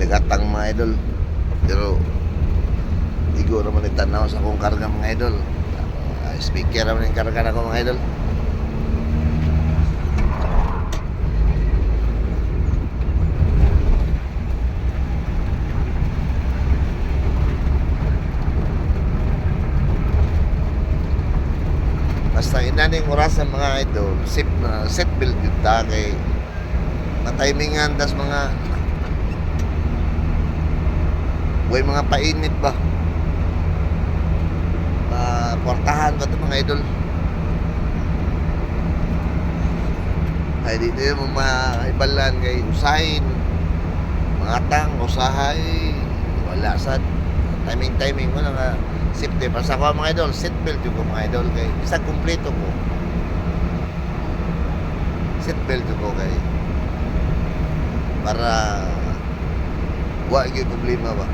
gatang mga idol. Pero di ko naman itanaw sa akong karga mga idol. Speaker naman yung karga na ko mga idol. Basta inaning oras ng mga idol, set build yun ta kay matimingan das mga way mga painit ba, portahan ba ito mga idol. Ay dito yung maibalan kay usahin mga tang usahay wala sa timing mo na nga safety para sa ako mga idol, seat belt yung mga idol kay isa kumpleto ko seat belt ko kay para wala yung problema ba.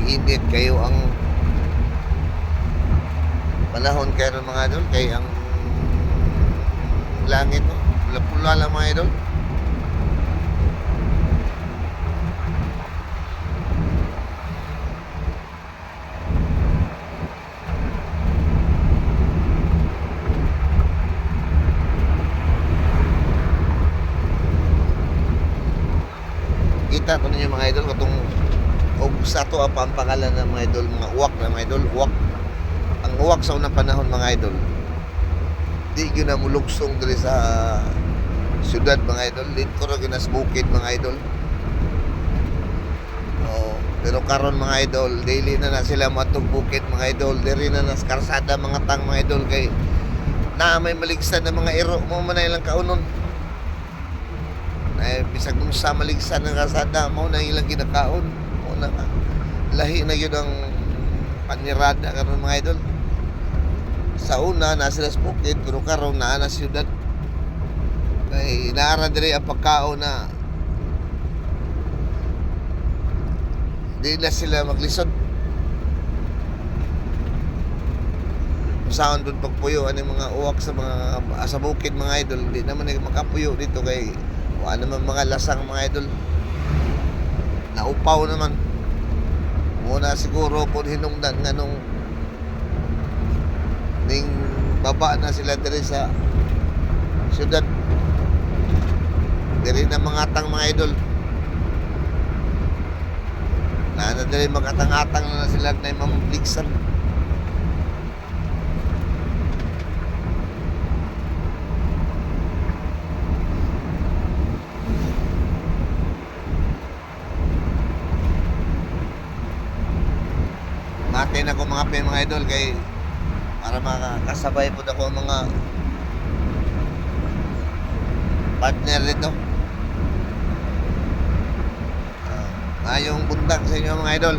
Init kayo ang panahon kayo mga idol kay ang langit pula-pula lang mga idol. Kita ko ninyo mga idol katong og sa to ang pangalan ng mga idol, mga uwak na mga idol, uwak. Ang uwak sa unang panahon mga idol, di yun na mulugsong dali sa syudad mga idol, dito rin na bukid mga idol. Pero karon mga idol, daily na sila matong bukid mga idol, diri na nas karsada mga tang mga idol kay na may maligsan na mga iro mo man na ilang kaunon. Ay bisag kung sa maligsan ng karsada mo na ilang kinakaon. Lahi na yun ang panirada karon mga idol. Sa una na sila sa bukid pero karon na siyudad kay naara diri ang pagkaon na di na sila maglisod. Usahan doon pagpuyo ang mga uwak sa mga sa bukid mga idol, di naman makapuyo dito kay wala naman mga lasang mga idol. Naupaw naman muna siguro kung hinungdan nga nung ning baba na sila diri sa syudad, diri na mga atang mga idol na diri magatang-atang na sila na mamabligsan. Matin ako mga idol kay para makasabay po ako mga partner dito. Ayong buntag sa inyo mga idol.